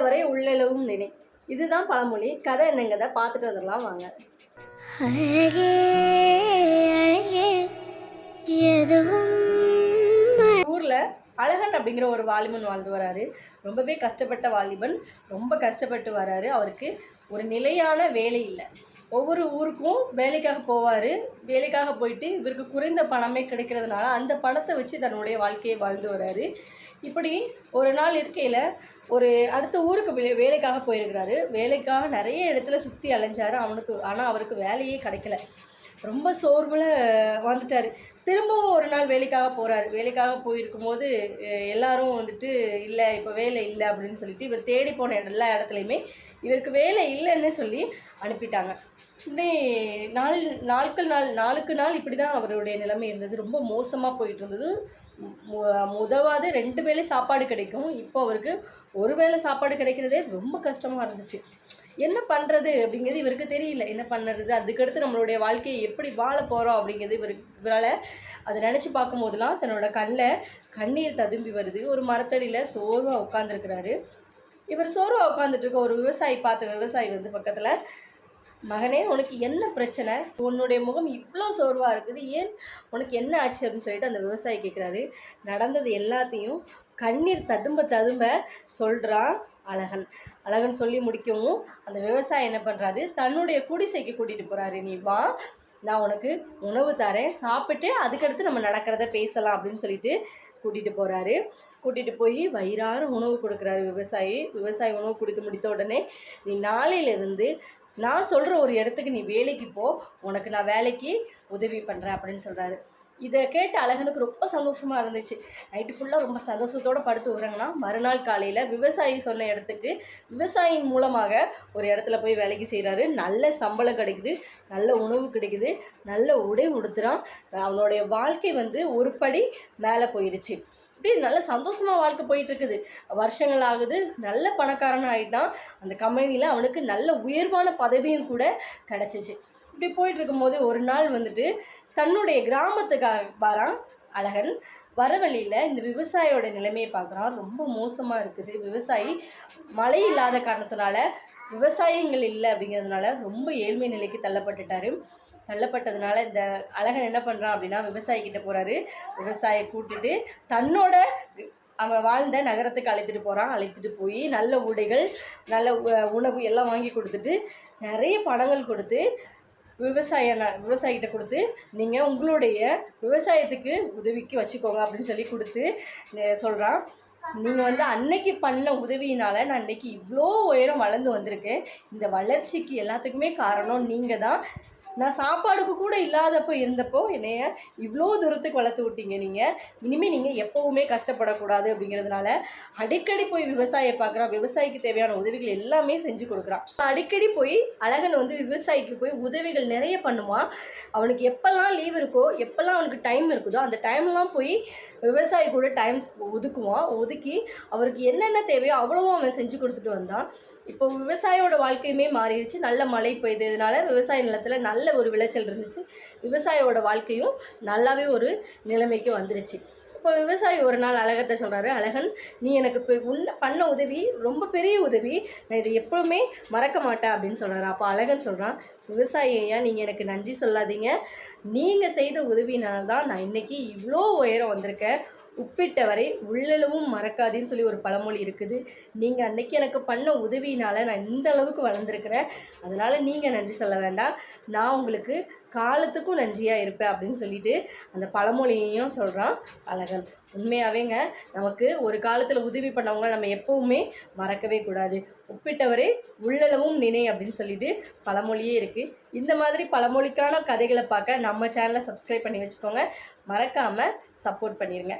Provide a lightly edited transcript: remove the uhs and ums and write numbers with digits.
உப்பிட்டவரை உள்ளளவும் நினை. இதுதான் பழமொழி. கதை என்னங்கிறத பார்த்துட்டு வந்துடலாம் வாங்க. அழகே அழகே எதுவும் ஊரில் அழகன் அப்படிங்கிற ஒரு வாலிபன் வாழ்ந்து வராரு. ரொம்பவே கஷ்டப்பட்ட வாலிபன். ரொம்ப கஷ்டப்பட்டு வராரு. அவருக்கு ஒரு நிலையான வேலை இல்லை. ஒவ்வொரு ஊருக்கும் வேலைக்காக போவார். வேலைக்காக போயிட்டு இவருக்கு குறைந்த பணமே கிடைக்கிறதுனால அந்த பணத்தை வச்சு தன்னுடைய வாழ்க்கையை வாழ்ந்து வராரு. இப்படி ஒரு நாள் இருக்கையில் ஒரு அடுத்த ஊருக்கு வேலைக்காக போயிருக்கிறாரு. வேலைக்காக நிறைய இடத்துல சுற்றி அலைஞ்சார். ஆனால் அவருக்கு வேலையே கிடைக்கல. ரொம்ப சோர்வில் வந்துட்டார். திரும்பவும் ஒரு நாள் வேலைக்காக போகிறாரு. வேலைக்காக போயிருக்கும்போது எல்லாரும் வந்துட்டு இல்லை இப்போ வேலை இல்லை அப்படின்னு சொல்லிட்டு இவர் தேடி போன எல்லா இடத்துலையுமே இவருக்கு வேலை இல்லைன்னு சொல்லி அனுப்பிட்டாங்க. இப்படி நாளுக்கு நாள் இப்படி தான் அவருடைய நிலைமை இருந்தது. ரொம்ப மோசமாக போயிட்டு இருந்தது. முதவாவது 2 வேளை சாப்பாடு கிடைக்கும். இப்போ அவருக்கு ஒரு வேளை சாப்பாடு கிடைக்கிறதே ரொம்ப கஷ்டமாக இருந்துச்சு. என்ன பண்ணுறது அப்படிங்கிறது இவருக்கு தெரியல. என்ன பண்ணுறது, அதுக்கடுத்து நம்மளுடைய வாழ்க்கையை எப்படி வாழ போகிறோம் அப்படிங்கிறது இவரால் அதை நினச்சி பார்க்கும்போதெல்லாம் தன்னோட கண்ணில் கண்ணீர் ததும்பி வருது. ஒரு மரத்தடியில் சோர்வாக உட்காந்துருக்கிறாரு. இவர் சோர்வாக உட்காந்துட்ருக்க ஒரு விவசாயி விவசாயி வந்து பக்கத்தில், மகனே உனக்கு என்ன பிரச்சனை, உன்னுடைய முகம் இவ்வளோ சோர்வாக இருக்குது, ஏன் உனக்கு என்ன ஆச்சு அப்படின்னு சொல்லிட்டு அந்த விவசாயி கேட்குறாரு. நடந்தது எல்லாத்தையும் கண்ணீர் ததும்ப சொல்கிறான் அழகன் சொல்லி முடிக்கவும் அந்த விவசாயி என்ன பண்ணுறாரு, தன்னுடைய குடிசைக்கு கூட்டிகிட்டு போகிறாரு. நீ வா, நான் உனக்கு உணவு தரேன், சாப்பிட்டு அதுக்கடுத்து நம்ம நடக்கிறத பேசலாம் அப்படின்னு சொல்லிட்டு கூட்டிகிட்டு போய் வயிறார உணவு கொடுக்குறாரு விவசாயி உணவு கொடுத்து முடித்த உடனே, நீ நாளையிலிருந்து நான் சொல்கிற ஒரு இடத்துக்கு நீ வேலைக்கு போ, உனக்கு நான் வேலைக்கு உதவி பண்ணுறேன் அப்படின்னு சொல்கிறாரு. இதை கேட்டு அழகனுக்கு ரொம்ப சந்தோஷமாக இருந்துச்சு. நைட்டு ஃபுல்லாக ரொம்ப சந்தோஷத்தோடு படுத்து உறங்கினா மறுநாள் காலையில் விவசாயி சொன்ன இடத்துக்கு விவசாயியின் மூலமாக ஒரு இடத்துல போய் வேலைக்கு செய்கிறாரு. நல்ல சம்பளம் கிடைக்குது, நல்ல உணவு கிடைக்குது, நல்ல உடை உடுத்துகிறான். அவனுடைய வாழ்க்கை வந்து ஒரு படி மேலே போயிடுச்சு. இப்படி நல்ல சந்தோஷமாக வாழ்க்கை போயிட்டுருக்குது. வருஷங்கள் ஆகுது. நல்ல பணக்காரன் ஆகிட்டான். அந்த கம்பெனியில் அவனுக்கு நல்ல உயர்வான பதவியும் கூட கிடச்சிச்சு. இப்படி போயிட்டுருக்கும்போது ஒரு நாள் வந்துட்டு தன்னுடைய கிராமத்துக்காக வரான் அழகன். வர வழியில் இந்த விவசாயியோட நிலைமையை பார்க்குறான். ரொம்ப மோசமாக இருக்குது. விவசாயி மழை இல்லாத காரணத்தினால, விவசாயங்கள் இல்லை அப்படிங்கிறதுனால ரொம்ப ஏழ்மை நிலைக்கு தள்ளப்பட்டதுனால இந்த அழகன் என்ன பண்ணுறான் அப்படின்னா விவசாயிக்கிட்ட போகிறாரு. விவசாயியை கூட்டிட்டு தன்னோட அவன் வாழ்ந்த நகரத்துக்கு அழைத்துட்டு போய் நல்ல உடைகள், நல்ல உணவு எல்லாம் வாங்கி கொடுத்துட்டு நிறைய பணங்கள் கொடுத்து விவசாயிகிட்ட கொடுத்து, நீங்கள் உங்களுடைய விவசாயத்துக்கு உதவிக்கு வச்சுக்கோங்க அப்படின்னு சொல்லி கொடுத்து சொல்கிறான். நீங்கள் வந்து அன்னைக்கு பண்ண உதவியினால் நான் இன்றைக்கி இவ்வளோ உயரம் வளர்ந்து வந்திருக்கேன். இந்த வளர்ச்சிக்கு எல்லாத்துக்குமே காரணம் நீங்கள் தான். நான் சாப்பாடுக்கு கூட இல்லாதப்போ இருந்தப்போ என்னைய இவ்வளோ தூரத்துக்கு வளர்த்து விட்டீங்க. இனிமேல் நீங்கள் எப்போவுமே கஷ்டப்படக்கூடாது அப்படிங்கிறதுனால அடிக்கடி போய் விவசாயியை பார்க்குறான். விவசாயிக்கு தேவையான உதவிகள் எல்லாமே செஞ்சு கொடுக்குறான். அடிக்கடி போய் அழகன் வந்து விவசாயிக்கு போய் உதவிகள் நிறைய பண்ணுவான். அவனுக்கு எப்போல்லாம் லீவ் இருக்கோ, எப்போல்லாம் அவனுக்கு டைம் இருக்குதோ அந்த டைம்லாம் போய் விவசாயி கூட டைம் ஒதுக்கி அவருக்கு என்னென்ன தேவையோ அவ்வளவும் அவன் செஞ்சு கொடுத்துட்டு வந்தான். இப்போ விவசாயியோட வாழ்க்கையுமே மாறிடுச்சு. நல்ல மழை பெய்ததுனால விவசாய நிலத்தில் நல்ல ஒரு விளைச்சல் இருந்துச்சு. விவசாயியோட வாழ்க்கையும் நல்லாவே ஒரு நிலைமைக்கு வந்துடுச்சு. இப்போ விவசாயி ஒரு நாள் அழகர்கிட்ட சொல்கிறாரு, அழகன், நீ எனக்கு பண்ண உதவி ரொம்ப பெரிய உதவி, நான் இதை எப்பவுமே மறக்க மாட்டேன் அப்படின்னு சொல்கிறாரு. அப்போ அழகன் சொல்கிறான், விவசாயி ஐயா, நீங்கள் எனக்கு நன்றி சொல்லாதீங்க. நீங்கள் செய்த உதவினால்தான் நான் இன்றைக்கி இவ்வளோ உயரம் வந்திருக்கேன். உப்பிட்டவரை உள்ளளவும் மறக்காதுன்னு சொல்லி ஒரு பழமொழி இருக்குது. நீங்கள் அன்றைக்கி எனக்கு பண்ண உதவியினால் நான் இந்த அளவுக்கு வளர்ந்துருக்கிறேன். அதனால் நீங்கள் நன்றி சொல்ல வேண்டாம், நான் உங்களுக்கு காலத்துக்கும் நன்றியாக இருப்பேன் அப்படின்னு சொல்லிட்டு அந்த பழமொழியையும் சொல்கிறான் அழகன். உண்மையாகவேங்க, நமக்கு ஒரு காலத்தில் உதவி பண்ணவங்க நம்ம எப்போவுமே மறக்கவே கூடாது. உப்பிட்டவரே உள்ளளவும் நினை அப்படின்னு சொல்லிட்டு பழமொழியே இருக்குது. இந்த மாதிரி பழமொழிக்கான கதைகளை பார்க்க நம்ம சேனலை சப்ஸ்கிரைப் பண்ணி வச்சுக்கோங்க. மறக்காமல் சப்போர்ட் பண்ணிடுங்க.